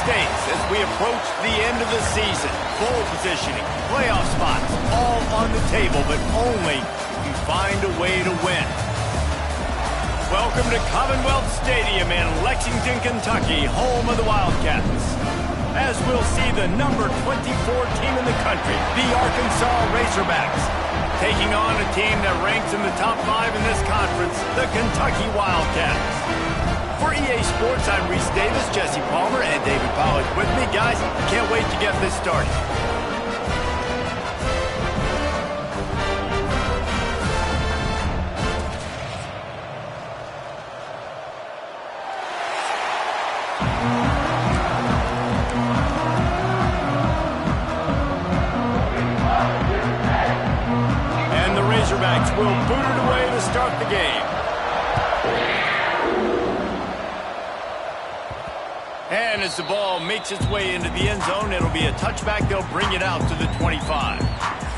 stakes as we approach the end of the season. Bowl positioning, playoff spots, all on the table, but only if you find a way to win. Welcome to Commonwealth Stadium in Lexington, Kentucky, home of the Wildcats. As we'll see the number 24 team in the country, the Arkansas Razorbacks, taking on a team that ranks in the top 5 in this conference, the Kentucky Wildcats. For EA Sports, I'm Reese Davis, Jesse Palmer, and David Pollack with me. Guys, can't wait to get this started. And the Razorbacks will boot it away to start the game. And as the ball makes its way into the end zone, it'll be a touchback. They'll bring it out to the 25.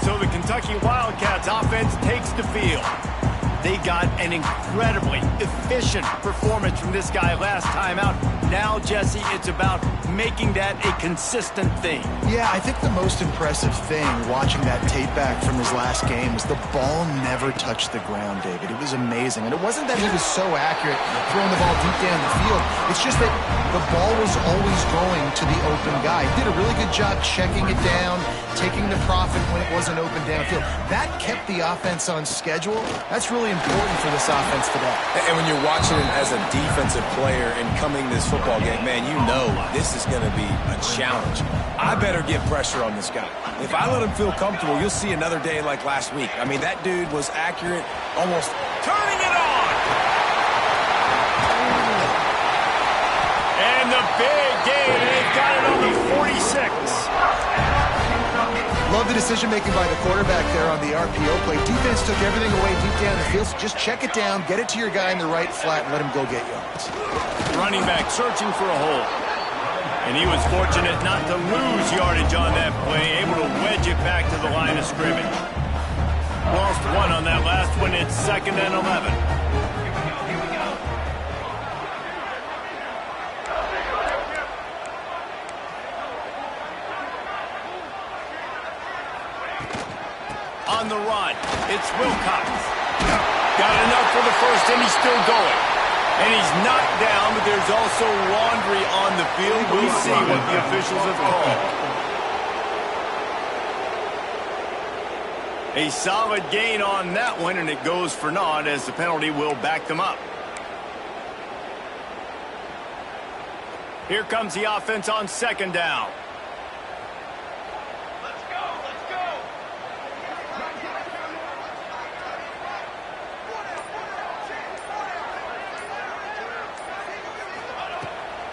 So the Kentucky Wildcats offense takes the field. They got an incredibly efficient performance from this guy last time out. Now, Jesse, it's about making that a consistent thing. Yeah, I think the most impressive thing watching that tape back from his last game is the ball never touched the ground, David. It was amazing. And it wasn't that he was so accurate throwing the ball deep down the field. It's just that the ball was always going to the open guy. He did a really good job checking it down, taking the profit when it wasn't open downfield. That kept the offense on schedule. That's really important for this offense today. And when you're watching him as a defensive player and coming this football game, man, you know this is going to be a challenge. I better get pressure on this guy. If I let him feel comfortable, you'll see another day like last week. I mean, that dude was accurate, almost turning it on. And the big gain, and they've got it on the 46. Love the decision-making by the quarterback there on the RPO play. Defense took everything away deep down the field. So just check it down, get it to your guy in the right flat, and let him go get yards. Running back searching for a hole. And he was fortunate not to lose yardage on that play, able to wedge it back to the line of scrimmage. Lost one on that last one. It's 2nd and 11. On the run, it's Wilcox. Got enough for the first, and he's still going. And he's knocked down, but there's also laundry on the field. We'll see what the officials have called. A solid gain on that one, and it goes for naught as the penalty will back them up. Here comes the offense on 2nd down.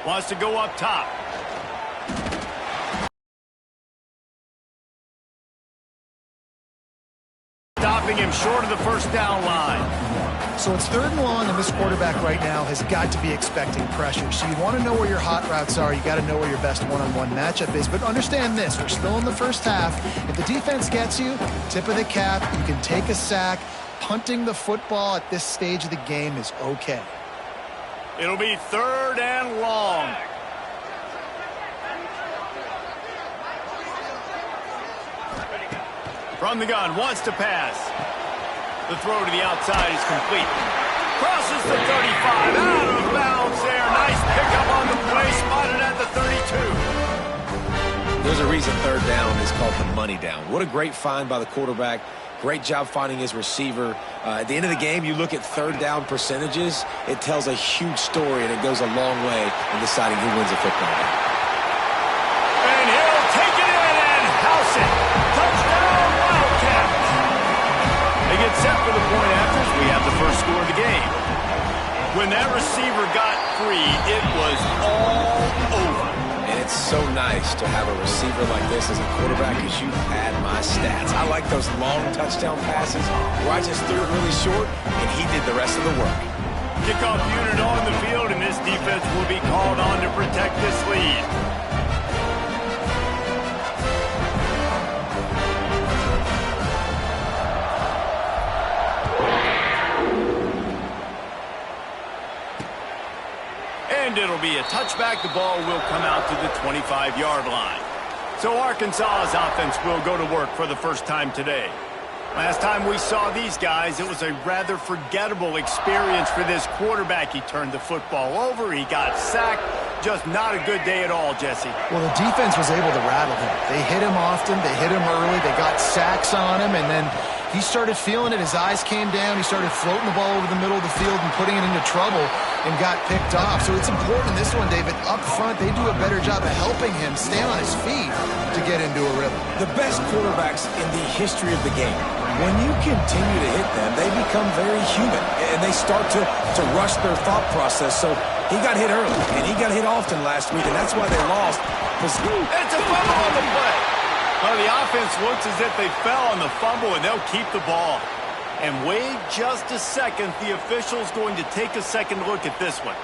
Wants to go up top. Stopping him short of the 1st down line. So it's 3rd and long, and this quarterback right now has got to be expecting pressure. So you want to know where your hot routes are. You got to know where your best one-on-one matchup is. But understand this, we're still in the first half. If the defense gets you, tip of the cap, you can take a sack. Punting the football at this stage of the game is okay. It'll be 3rd and long. From the gun, wants to pass. The throw to the outside is complete. Crosses the 35, out of bounds there. Nice pickup on the play, spotted at the 32. There's a reason 3rd down is called the money down. What a great find by the quarterback. Great job finding his receiver. At the end of the game, you look at 3rd down percentages. It tells a huge story, and it goes a long way in deciding who wins a football game. And he'll take it in and house it. Touchdown, Wildcats. They get set for the point after. We have the first score of the game. When that receiver got free, it was all over. And it's so nice to have a receiver like this as a quarterback because you pad my stats. I like those long touchdown passes where I just threw it really short and he did the rest of the work. Kickoff unit on the field, and this defense will be called on to protect this lead. And it'll be a touchback. looks back, the ball will come out to the 25-yard line. So Arkansas's offense will go to work for the first time today. Last time we saw these guys, it was a rather forgettable experience for this quarterback. He turned the football over, he got sacked. Just not a good day at all, Jesse. Well, the defense was able to rattle him. They hit him often, they hit him early, they got sacks on him, and then he started feeling it. His eyes came down. He started floating the ball over the middle of the field and putting it into trouble and got picked off. So it's important in this one, David. Up front, they do a better job of helping him stay on his feet to get into a rhythm. The best quarterbacks in the history of the game, when you continue to hit them, they become very human, and they start to rush their thought process. So he got hit early, and he got hit often last week, and that's why they lost. It's a fumble on the play. Well, the offense looks as if they fell on the fumble, and they'll keep the ball. And wait just a second. The official's going to take a second look at this one.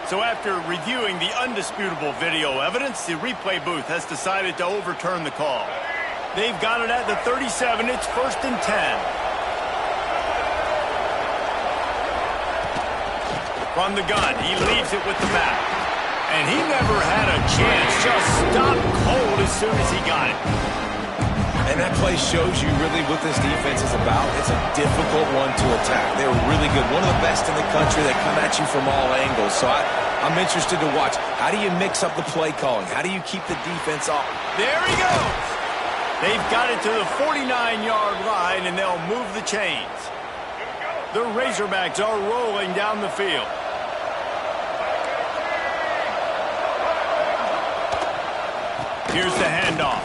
So after reviewing the undisputable video evidence, the replay booth has decided to overturn the call. They've got it at the 37. It's 1st and 10. From the gun, he leaves it with the back. And he never had a chance. Just stopped cold as soon as he got it. And that play shows you really what this defense is about. It's a difficult one to attack. They're really good. One of the best in the country. They come at you from all angles. So I'm interested to watch. How do you mix up the play calling? How do you keep the defense off? There he goes. They've got it to the 49-yard line, and they'll move the chains. The Razorbacks are rolling down the field. Here's the handoff.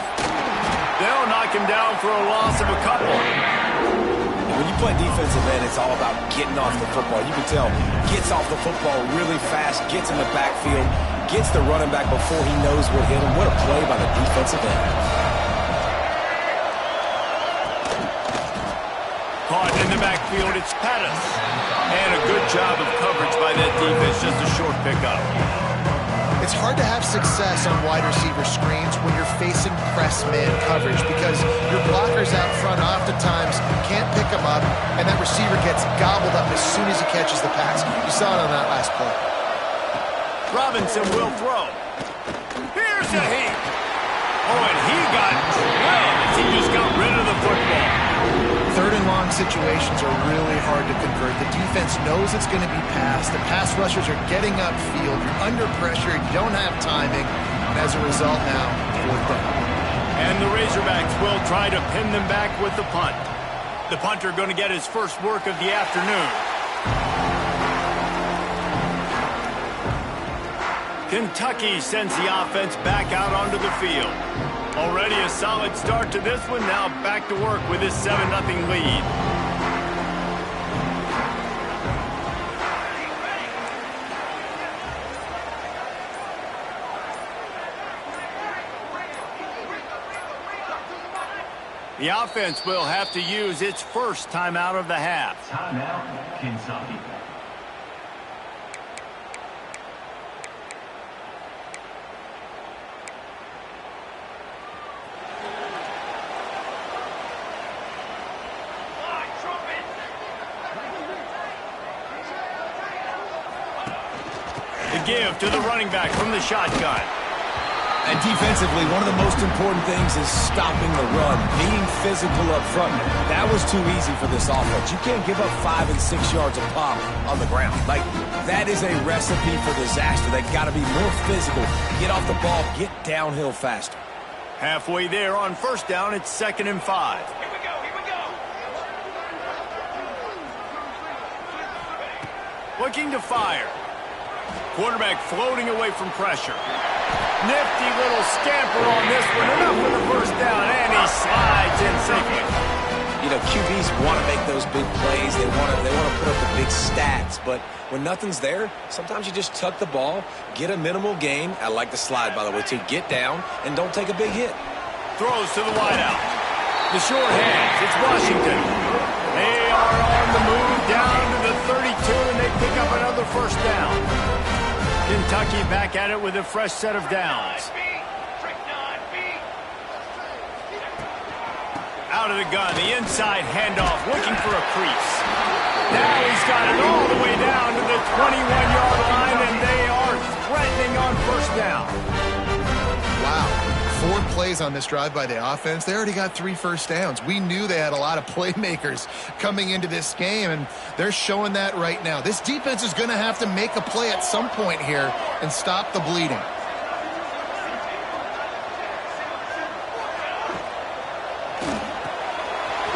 They'll knock him down for a loss of a couple. When you play defensive end, it's all about getting off the football. You can tell, gets off the football really fast, gets in the backfield, gets the running back before he knows what hit him. What a play by the defensive end. Caught in the backfield, it's Pettis. And a good job of coverage by that defense, just a short pickup. It's hard to have success on wide receiver screens when you're facing press man coverage because your blockers out front oftentimes can't pick them up, and that receiver gets gobbled up as soon as he catches the pass. You saw it on that last play. Robinson will throw. Here's a heat. Oh, and he got drilled as he just got rid of the football. 3rd and long situations are really hard to convert. The defense knows it's going to be passed. The pass rushers are getting upfield. You're under pressure. You don't have timing. And as a result now, 4th down. And the Razorbacks will try to pin them back with the punt. The punter going to get his first work of the afternoon. Kentucky sends the offense back out onto the field. Already a solid start to this one. Now back to work with this 7-0 lead. The offense will have to use its first timeout of the half. Timeout, Kentucky. Give to the running back from the shotgun. And defensively, one of the most important things is stopping the run, being physical up front. That was too easy for this offense. You can't give up 5 and 6 yards a pop on the ground. Like, that is a recipe for disaster. They got to be more physical, get off the ball, get downhill faster. Halfway there on 1st down, it's 2nd and 5. Here we go, here we go. Looking to fire. Quarterback floating away from pressure. Nifty little scamper on this one. Enough for the 1st down, and he slides in safely. You know, QBs want to make those big plays. They want to put up the big stats. But when nothing's there, sometimes you just tuck the ball, get a minimal gain. I like the slide, by the way, too. Get down and don't take a big hit. Throws to the wideout. The short hands. It's Washington. They are on the move down to the 32, and they pick up another 1st down. Kentucky back at it with a fresh set of downs. Out of the gun, the inside handoff, looking for a crease. Now he's got it all the way down to the 21-yard line, and they are threatening on first down. Wow. 4 plays on this drive by the offense. They already got 3 first downs. We knew they had a lot of playmakers coming into this game, and they're showing that right now. This defense is going to have to make a play at some point here and stop the bleeding.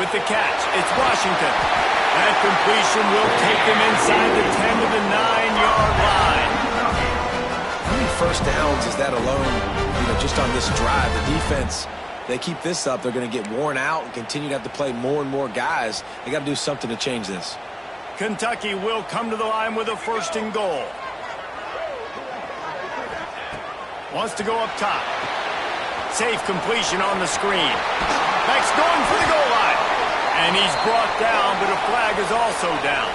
With the catch, it's Washington. That completion will take them inside the 10 to the 9-yard line. How many first downs is that alone, just on this drive? The defense, they keep this up, they're going to get worn out and continue to have to play more and more guys. They got to do something to change this. Kentucky will come to the line with a 1st and goal. Wants to go up top. Safe completion on the screen. Max going for the goal line. And he's brought down, but a flag is also down.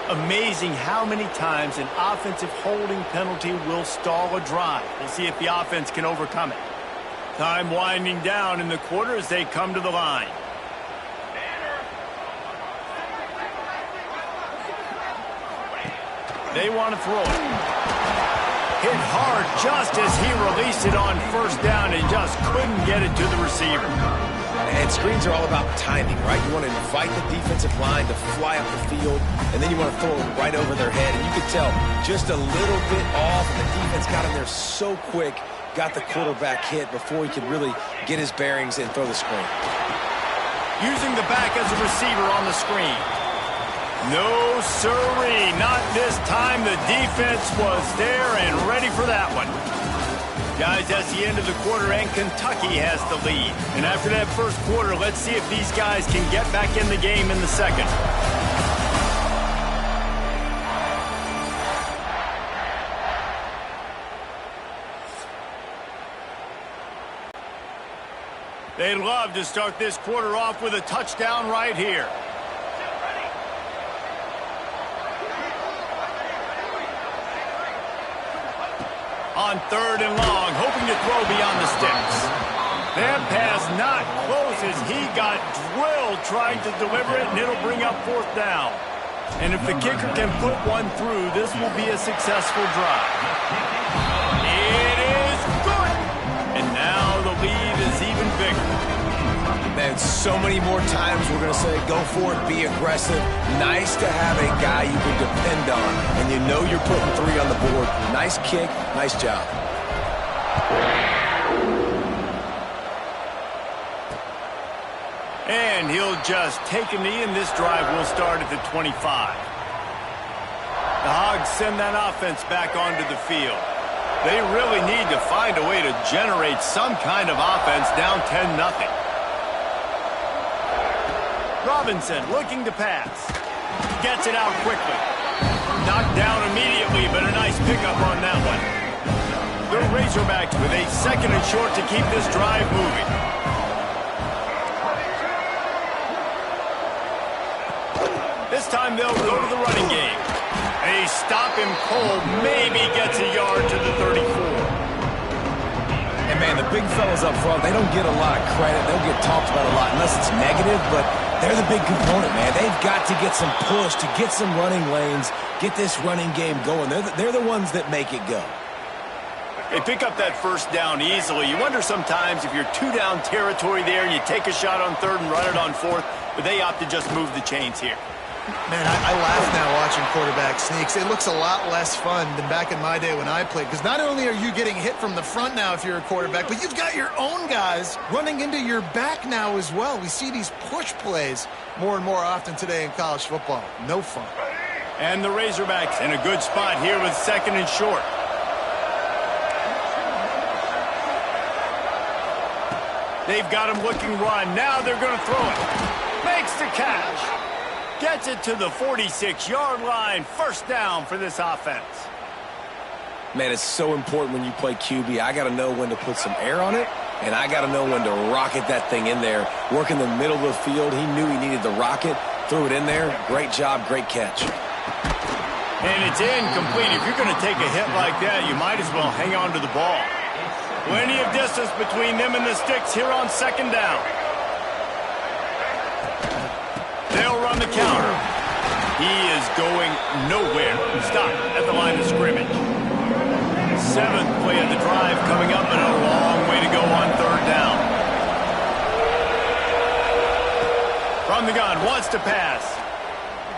Amazing how many times an offensive holding penalty will stall a drive. We'll see if the offense can overcome it. Time winding down in the quarter as they come to the line. They want to throw it. Hit hard just as he released it on first down and just couldn't get it to the receiver. And screens are all about timing, right? You want to invite the defensive line to fly up the field, and then you want to throw it right over their head. And you could tell just a little bit off, and the defense got him there so quick, got the quarterback hit before he could really get his bearings and throw the screen. Using the back as a receiver on the screen. No, sirree, not this time. The defense was there and ready for that one. Guys, that's the end of the quarter, and Kentucky has the lead. And after that first quarter, let's see if these guys can get back in the game in the second. They'd love to start this quarter off with a touchdown right here. On 3rd and long, hoping to throw beyond the sticks. That pass not close as he got drilled trying to deliver it, and it'll bring up 4th down. And if the kicker can put one through, this will be a successful drive. It is good! And now the lead is even bigger. Man, so many more times we're going to say, go for it, be aggressive. Nice to have a guy you can depend on, and you know you're putting 3 on the board. Nice kick, nice job. And he'll just take a knee, and this drive will start at the 25. The Hogs send that offense back onto the field. They really need to find a way to generate some kind of offense down 10-0. Robinson looking to pass. Gets it out quickly. Knocked down immediately, but a nice pickup on that one. The Razorbacks with a 2nd and short to keep this drive moving. This time they'll go to the running game. They stop him cold, maybe gets a yard to the 34. And man, the big fellas up front, they don't get a lot of credit. They'll get talked about a lot unless it's negative, but they're the big component, man. They've got to get some push, to get some running lanes, get this running game going. They're the ones that make it go. They pick up that first down easily. You wonder sometimes if you're 2-down territory there and you take a shot on 3rd and run it on 4th, but they opt to just move the chains here. Man, I laugh now watching quarterback sneaks. It looks a lot less fun than back in my day when I played, because not only are you getting hit from the front now if you're a quarterback, but you've got your own guys running into your back now as well. We see these push plays more and more often today in college football. No fun. And the Razorbacks in a good spot here with 2nd and short. They've got him looking run. Now they're going to throw it. Makes the catch. Gets it to the 46-yard line. 1st down for this offense. Man, it's so important when you play QB. I got to know when to put some air on it And I got to know when to rocket that thing in there. Work in the middle of the field. He knew he needed the rocket. Threw it in there. Great job, great catch. And it's incomplete. If you're going to take a hit like that, you might as well hang on to the ball. Plenty of distance between them and the sticks here on second down. They'll run the counter. He is going nowhere. Stop at the line of scrimmage. Seventh play of the drive coming up, and a long way to go on third down. From the gun, wants to pass.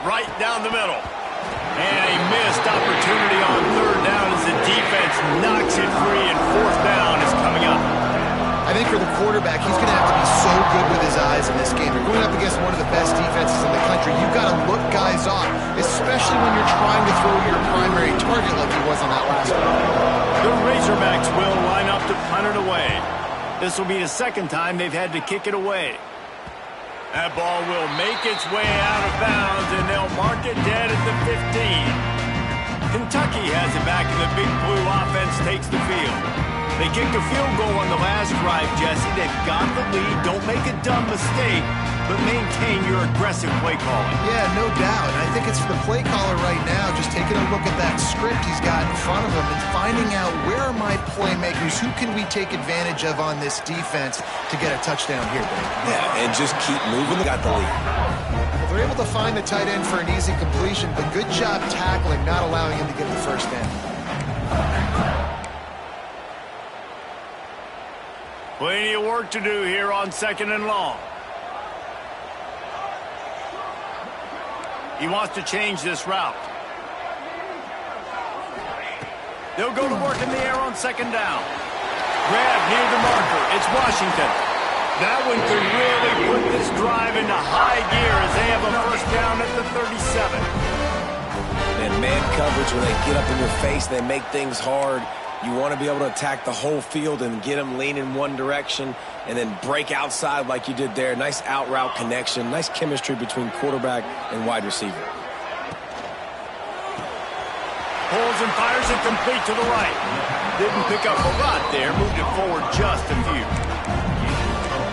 Right down the middle. And a missed opportunity on third down as the defense knocks it free, and fourth down is coming up. I think for the quarterback, he's going to have to be so good with his eyes in this game. You're going up against one of the best defenses in the country. You've got to look guys off, especially when you're trying to throw your primary target like he was on that last one. The Razorbacks will line up to punt it away. This will be the second time they've had to kick it away. That ball will make its way out of bounds, and they'll mark it dead at the 15. Kentucky has it back, and the Big Blue offense takes the field. They kicked a field goal on the last drive, Jesse. They've got the lead. Don't make a dumb mistake, but maintain your aggressive play calling. Yeah, no doubt. And I think it's for the play caller right now, just taking a look at that script he's got in front of him and finding out where are my playmakers, who can we take advantage of on this defense to get a touchdown here, Dave. Yeah, and just keep moving. Got the lead. They're able to find the tight end for an easy completion, but good job tackling, not allowing him to get the first down. Plenty of work to do here on second and long. He wants to change this route. They'll go to work in the air on second down. Grab near the marker. It's Washington. That one could really put this drive into high gear as they have a first down at the 37. And man coverage, when they get up in your face, they make things hard. You want to be able to attack the whole field and get them lean in one direction and then break outside like you did there. Nice out route connection. Nice chemistry between quarterback and wide receiver. Pulls and fires it complete to the right. Didn't pick up a lot there. Moved it forward just a few.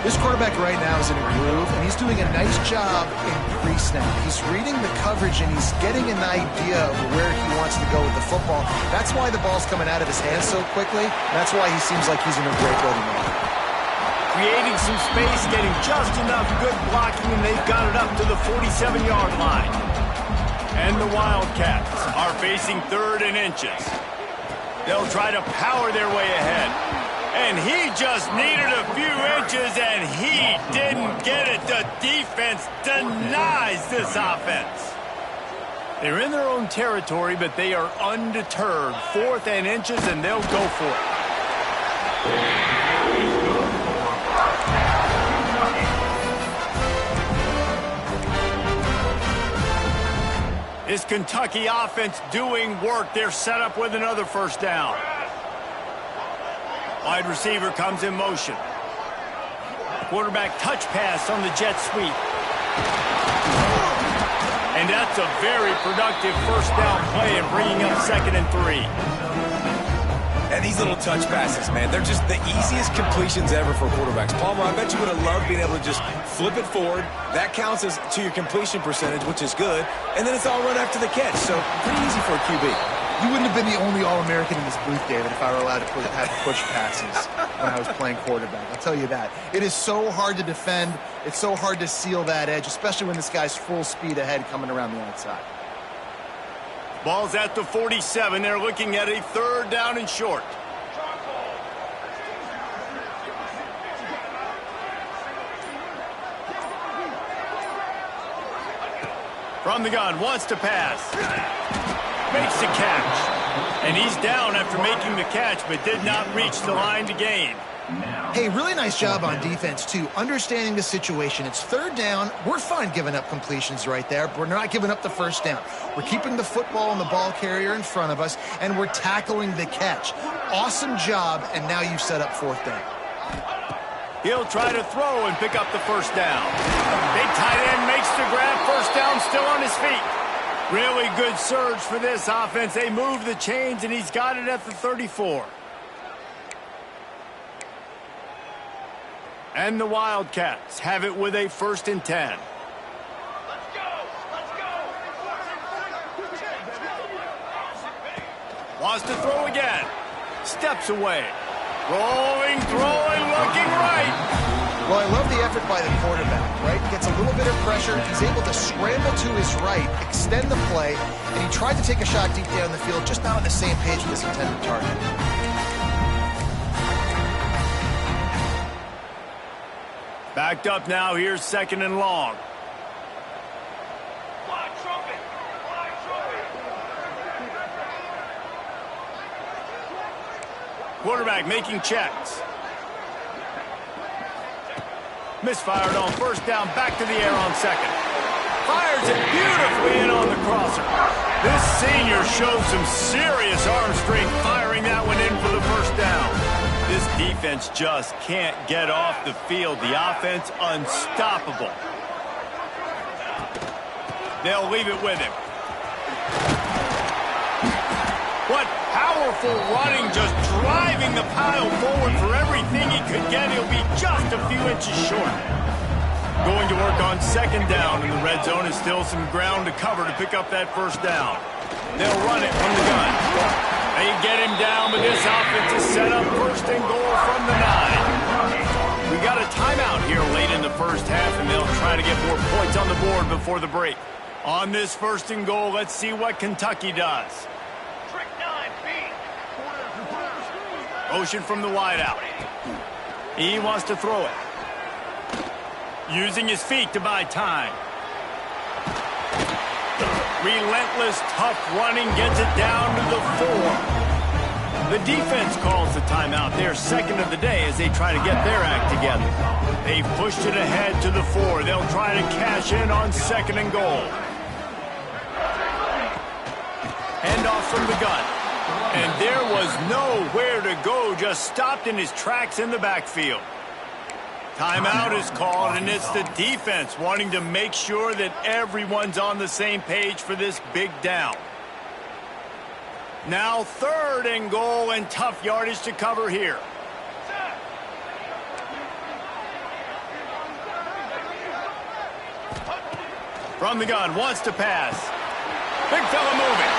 This quarterback right now is in a groove, and he's doing a nice job in pre-snap. He's reading the coverage, and he's getting an idea of where he wants to go with the football. That's why the ball's coming out of his hands so quickly. That's why he seems like he's in a great rhythm. Creating some space, getting just enough good blocking, and they've got it up to the 47-yard line. And the Wildcats are facing third and inches. They'll try to power their way ahead. And he just needed a few inches, and he didn't get it. The defense denies this offense. They're in their own territory, but they are undeterred. Fourth and inches, and they'll go for it. Is Kentucky offense doing work? They're set up with another first down. Wide receiver comes in motion. Quarterback touch pass on the jet sweep. And that's a very productive first down play and bringing up 2nd and 3. And these little touch passes, man, they're just the easiest completions ever for quarterbacks. Palmer, I bet you would have loved being able to just flip it forward. That counts as to your completion percentage, which is good. And then it's all run after the catch. So pretty easy for a QB. You wouldn't have been the only All-American in this booth, David, if I were allowed to have push passes when I was playing quarterback. I'll tell you that. It is so hard to defend. It's so hard to seal that edge, especially when this guy's full speed ahead coming around the outside. Ball's at the 47. They're looking at a third down and short. From the gun, wants to pass. Makes the catch. And he's down after making the catch, but did not reach the line to gain. Hey, really nice job on defense, too. Understanding the situation. It's third down. We're fine giving up completions right there, but we're not giving up the first down. We're keeping the football and the ball carrier in front of us, and we're tackling the catch. Awesome job, and now you've set up fourth down. He'll try to throw and pick up the first down. Big tight end makes the grab. First down, still on his feet. Really good surge for this offense. They move the chains, and he's got it at the 34. And the Wildcats have it with a 1st and 10. Let's go! Let's go! Wants to throw again. Steps away. Rolling, throwing, looking right. Well, I love the effort by the quarterback, right? Gets a little bit of pressure. He's able to scramble to his right, extend the play, and he tried to take a shot deep down the field, just not on the same page with his intended target. Backed up now. Here's 2nd and long. Fly trumpet! Fly trumpet! Quarterback making checks. Misfired on 1st down, back to the air on 2nd. Fires it beautifully in on the crosser. This senior shows some serious arm strength firing that one in for the 1st down. This defense just can't get off the field. The offense unstoppable. They'll leave it with him. What powerful running, just driving the pile forward for everything he could get. He'll be just a few inches short. Going to work on 2nd down, and the red zone is still some ground to cover to pick up that 1st down. They'll run it from the gun. They get him down, but this offense is set up 1st and goal from the 9. We got a timeout here late in the 1st half, and they'll try to get more points on the board before the break. On this 1st and goal, let's see what Kentucky does. Motion from the wideout. He wants to throw it. Using his feet to buy time. Relentless, tough running gets it down to the 4. The defense calls the timeout. They're 2nd of the day as they try to get their act together. They pushed it ahead to the 4. They'll try to cash in on 2nd and goal. Handoff from the gun. And there was nowhere to go, just stopped in his tracks in the backfield. Timeout is called, and it's the defense wanting to make sure that everyone's on the same page for this big down. Now 3rd and goal, and tough yardage to cover here. From the gun, wants to pass. Big fella moving.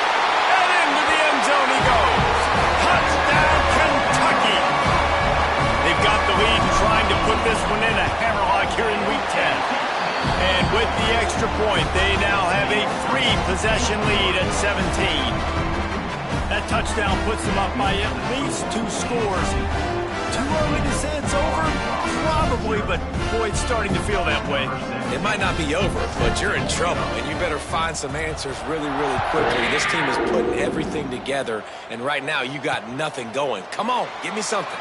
And into the end zone he goes. Touchdown, Kentucky. They've got the lead and trying to put this one in a hammerlock here in Week 10. And with the extra point, they now have a 3-possession lead at 17. That touchdown puts them up by at least 2 scores. Too early to say it's over? Probably, but boy, it's starting to feel that way. It might not be over, but you're in trouble, and you better find some answers really, really quickly. This team is putting everything together, and right now you got nothing going. Come on, give me something.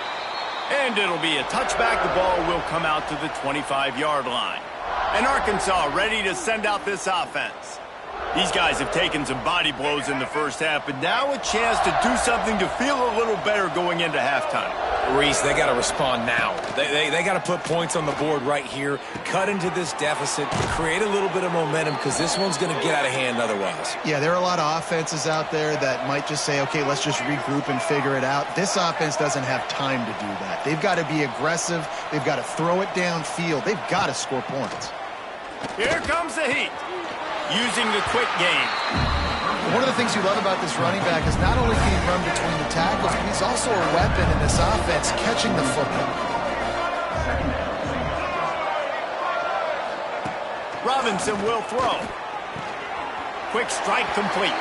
And it'll be a touchback. The ball will come out to the 25-yard line. And Arkansas ready to send out this offense. These guys have taken some body blows in the first half, but now a chance to do something to feel a little better going into halftime. Reese, they got to respond now. They got to put points on the board right here, cut into this deficit, create a little bit of momentum, because this one's going to get out of hand otherwise. Yeah, there are a lot of offenses out there that might just say, okay, let's just regroup and figure it out. This offense doesn't have time to do that. They've got to be aggressive. They've got to throw it downfield. They've got to score points. Here comes the heat. Using the quick game. One of the things you love about this running back is not only can he run between the tackles, but he's also a weapon in this offense, catching the football. Robinson will throw. Quick strike complete.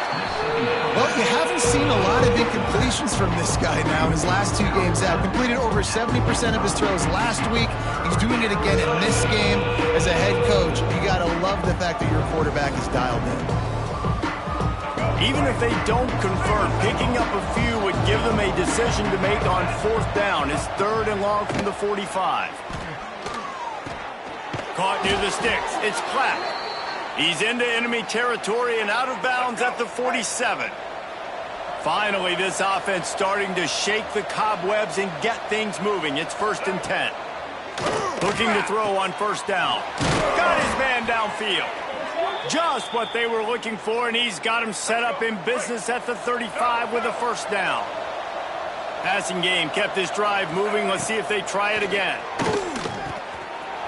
Well, you haven't seen a lot of incompletions from this guy now in his last 2 games out. Completed over 70% of his throws last week. He's doing it again in this game. As a head coach, you got to love the fact that your quarterback is dialed in. Even if they don't convert, picking up a few would give them a decision to make on 4th down. It's 3rd and long from the 45. Caught near the sticks. It's Clapp. He's into enemy territory and out of bounds at the 47. Finally, this offense starting to shake the cobwebs and get things moving. It's 1st and 10. Looking to throw on 1st down. Got his man downfield. Just what they were looking for, and he's got him set up in business at the 35 with a 1st down. Passing game kept this drive moving. Let's see if they try it again.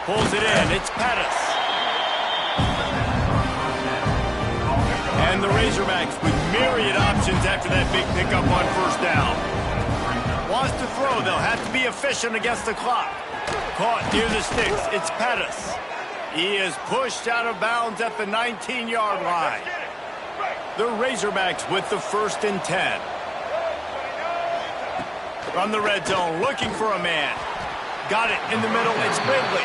Pulls it in. It's Pettis. And the Razorbacks with myriad options after that big pickup on first down. Wants to throw. They'll have to be efficient against the clock. Caught near the sticks. It's Pettis. He is pushed out of bounds at the 19-yard line. The Razorbacks with the 1st and 10. From the red zone, looking for a man. Got it in the middle. It's Ridley.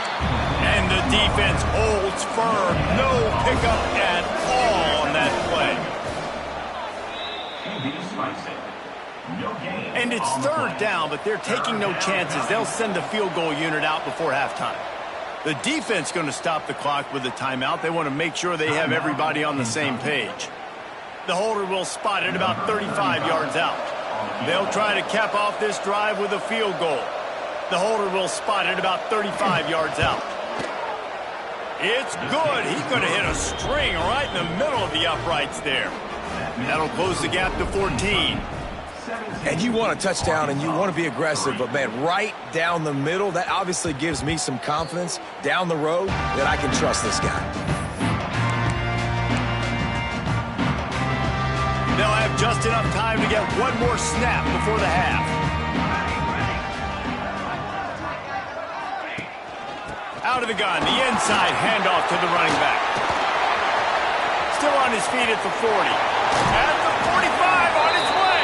And the defense holds firm. No pickup at all on that play. And it's 3rd down, but they're taking no chances. They'll send the field goal unit out before halftime. The defense going to stop the clock with a timeout. They want to make sure they have everybody on the same page. The holder will spot it about 35 yards out. They'll try to cap off this drive with a field goal. The holder will spot it about 35 yards out. It's good. He's going to hit a string right in the middle of the uprights there. That'll close the gap to 14. And you want a touchdown and you want to be aggressive, but, man, right down the middle, that obviously gives me some confidence down the road that I can trust this guy. They'll have just enough time to get one more snap before the half. Out of the gun, the inside handoff to the running back. Still on his feet at the 40. At the 45, on his way.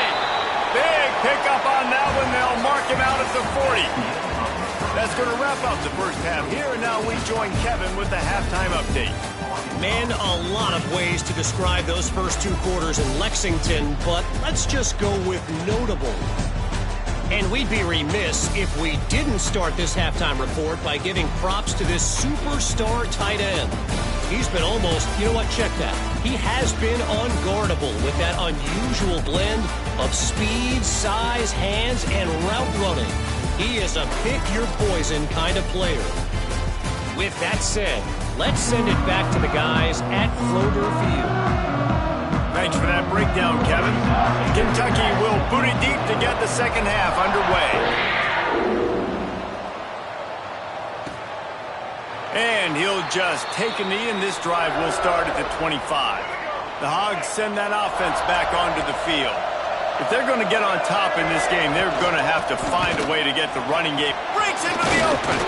Big pickup on that one. They'll mark him out at the 40. That's going to wrap up the first half here, and now we join Kevin with the halftime update. Man, a lot of ways to describe those first 2 quarters in Lexington, but let's just go with notable. And we'd be remiss if we didn't start this halftime report by giving props to this superstar tight end. He's been almost, you know what, check that. He has been unguardable with that unusual blend of speed, size, hands, and route running. He is a pick-your-poison kind of player. With that said, let's send it back to the guys at Floater Field. Thanks for that breakdown, Kevin. Kentucky will boot it deep to get the second half underway. And he'll just take a knee, and this drive will start at the 25. The Hogs send that offense back onto the field. If they're going to get on top in this game, they're going to have to find a way to get the running game. Breaks into the open.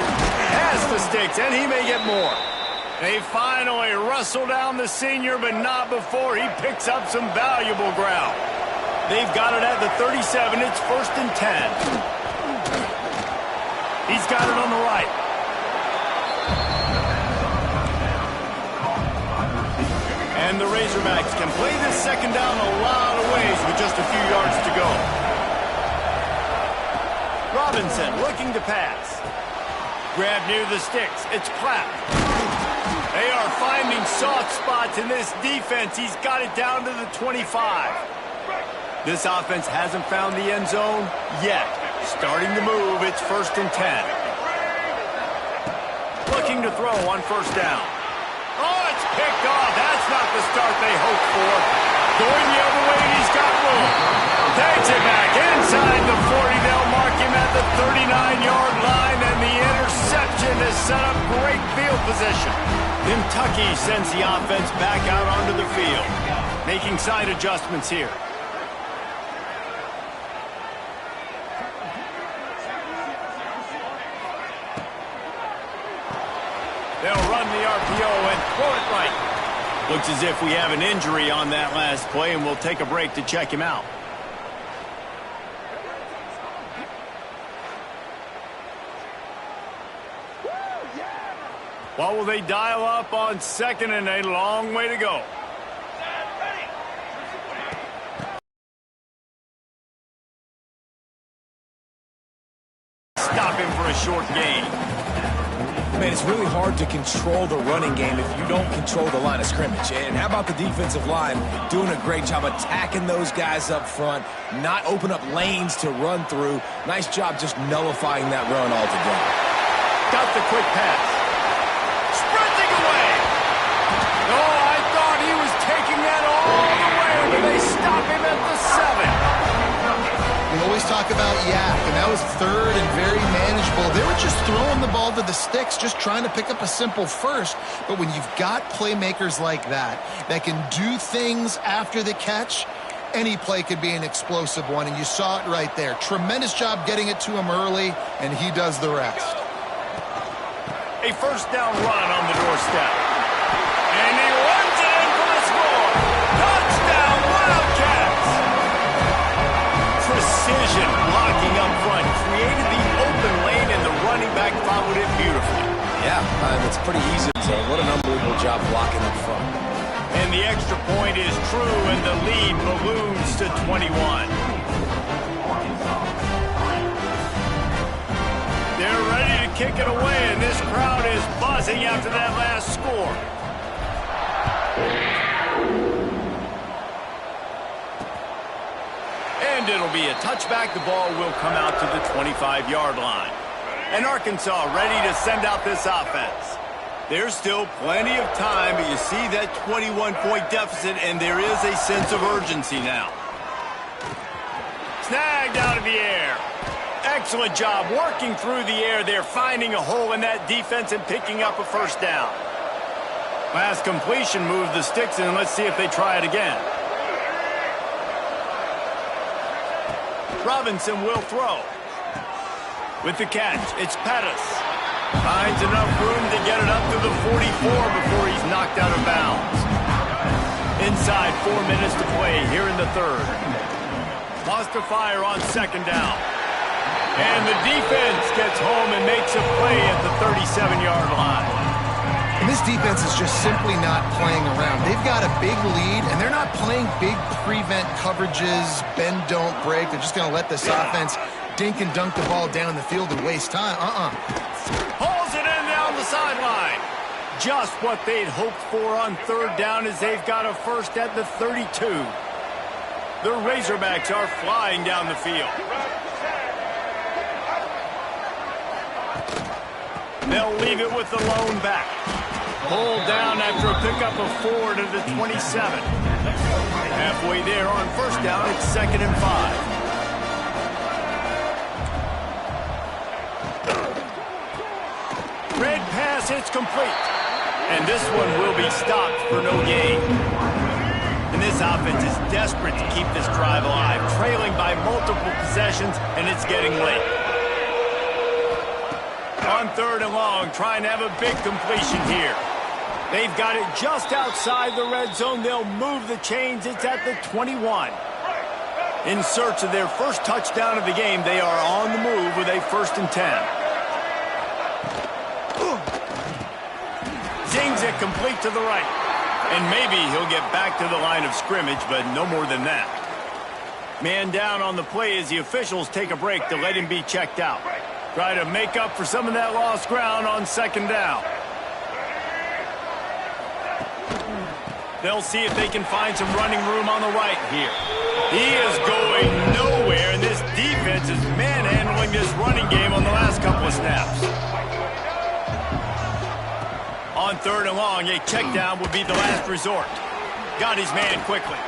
Has the sticks, and he may get more. They finally wrestle down the senior, but not before he picks up some valuable ground. They've got it at the 37. It's 1st and 10. He's got it on the right. And the Razorbacks can play this second down a lot of ways with just a few yards to go. Robinson looking to pass. Grab near the sticks. It's Platt. They are finding soft spots in this defense. He's got it down to the 25. This offense hasn't found the end zone yet. Starting to move. It's 1st and 10. Looking to throw on first down. Oh, it's picked off. That's not the start they hoped for. Going the other way, and he's got room. Takes it back inside the 40. They'll mark him at the 39-yard line, and the interception has set up great field position. Kentucky sends the offense back out onto the field, making side adjustments here. They'll run the RPO and throw it right. Looks as if we have an injury on that last play, and we'll take a break to check him out. What will they dial up on second, and a long way to go? Stop him for a short gain. Man, it's really hard to control the running game if you don't control the line of scrimmage. And how about the defensive line doing a great job attacking those guys up front, not open up lanes to run through. Nice job just nullifying that run altogether. Got the quick pass. Sprinting away. Oh, I thought he was taking that all the way, but they stop him at the 7. We always talk about yak, and that was third and very manageable. They were just throwing the ball to the sticks, just trying to pick up a simple first. But when you've got playmakers like that can do things after the catch, any play could be an explosive one, and you saw it right there. Tremendous job getting it to him early, and he does the rest. A first down run on the doorstep. And he runs it in for the score. Touchdown, Wildcats! Precision blocking up front created the open lane, and the running back followed it beautifully. Yeah, it's pretty easy. So what an unbelievable job blocking up front. And the extra point is true, and the lead balloons to 21. They're ready to kick it away, and this crowd is buzzing after that last score. And it'll be a touchback. The ball will come out to the 25-yard line. And Arkansas ready to send out this offense. There's still plenty of time, but you see that 21-point deficit, and there is a sense of urgency now. Snagged out of the air. Excellent job working through the air there, finding a hole in that defense and picking up a first down. Last completion moved the sticks, and let's see if they try it again. Robinson will throw. With the catch, it's Pettis. Finds enough room to get it up to the 44 before he's knocked out of bounds. Inside 4 minutes to play here in the third. Lost to fire on second down. And the defense gets home and makes a play at the 37-yard line. And this defense is just simply not playing around. They've got a big lead, and they're not playing big prevent coverages, bend, don't break. They're just going to let this offense dink and dunk the ball down the field and waste time. Hauls it in down the sideline. Just what they'd hoped for on third down, as they've got a first at the 32. The Razorbacks are flying down the field. They'll leave it with the lone back. Pulled down after a pickup of 4 to the 27. Halfway there on first down, it's 2nd and 5. Red pass, it's complete. And this one will be stopped for no gain. And this offense is desperate to keep this drive alive, trailing by multiple possessions, and it's getting late. On 3rd and long, trying to have a big completion here. They've got it just outside the red zone. They'll move the chains. It's at the 21. In search of their first touchdown of the game, they are on the move with a 1st and 10. Zings it complete to the right. And maybe he'll get back to the line of scrimmage, but no more than that. Man down on the play as the officials take a break to let him be checked out. Try to make up for some of that lost ground on 2nd down. They'll see if they can find some running room on the right here. He is going nowhere, and this defense is manhandling this running game on the last couple of snaps. On 3rd and long, a check down would be the last resort. Got his man quickly.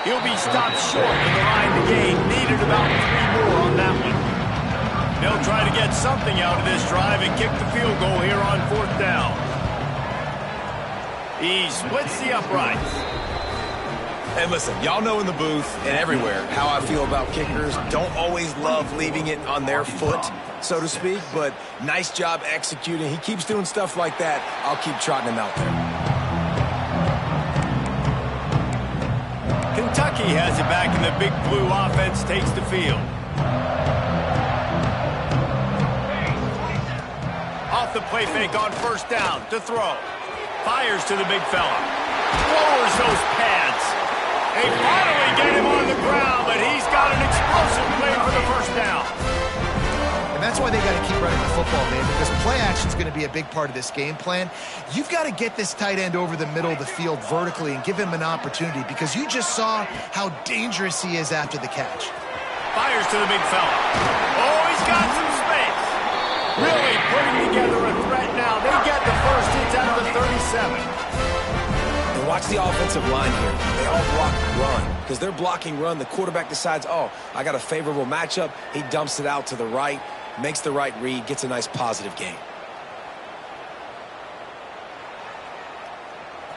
He'll be stopped short of the line to gain. Needed about 3 more on that one. They'll try to get something out of this drive and kick the field goal here on 4th down. He splits the uprights. And listen, y'all know in the booth and everywhere how I feel about kickers. Don't always love leaving it on their foot, so to speak, but nice job executing. He keeps doing stuff like that. I'll keep trotting him out there. Kentucky has it back, and the big blue offense takes the field. Off the play fake on 1st down to throw. Fires to the big fella. Lowers those pads. They finally get him on the ground, but he's got an explosive play for the 1st down. And that's why they got to keep running the football, man, because play action is going to be a big part of this game plan. You've got to get this tight end over the middle of the field vertically and give him an opportunity, because you just saw how dangerous he is after the catch. Fires to the big fella. Oh, he's got some space. Really putting together a threat now. They get the first. It's out of the 37. And watch Watch the offensive line here. They all block run. Because they're blocking run, the quarterback decides, oh, I got a favorable matchup. He dumps it out to the right, makes the right read, gets a nice positive gain.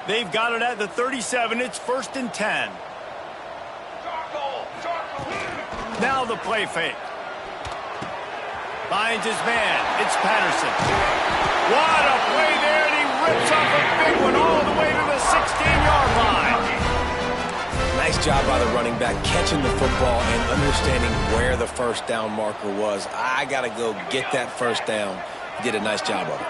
They've got it at the 37. It's 1st and 10. Now the play fake. Finds his man. It's Patterson. What a play there, and he rips off a big one all the way to the 16-yard line. Nice job by the running back catching the football and understanding where the first down marker was. I got to go get that first down. He did a nice job of it.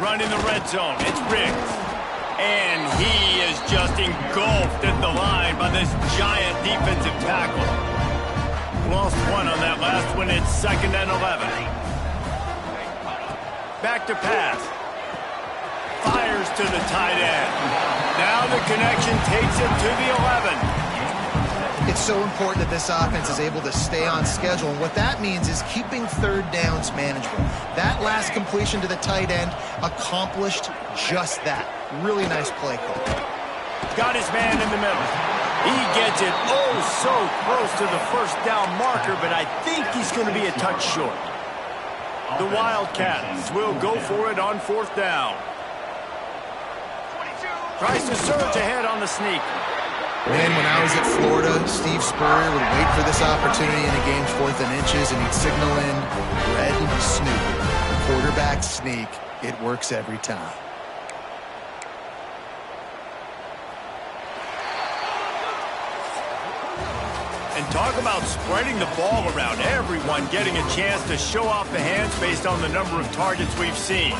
Run in the red zone. It's Riggs. And he is just engulfed at the line by this giant defensive tackle. Lost one on that last one. It's 2nd and 11. Back to pass. Fires to the tight end. Now the connection takes him to the 11. It's so important that this offense is able to stay on schedule, and what that means is keeping third downs manageable. That last completion to the tight end accomplished just that. Really nice play call. Got his man in the middle. He gets it oh so close to the first down marker, but I think he's going to be a touch short. The Wildcats will go for it on 4th down. Tries to surge ahead on the sneak. Man, when I was at Florida, Steve Spurrier would wait for this opportunity in a game 4th and inches, and he'd signal in red snooper. Quarterback sneak. It works every time. And talk about spreading the ball around. Everyone getting a chance to show off the hands based on the number of targets we've seen.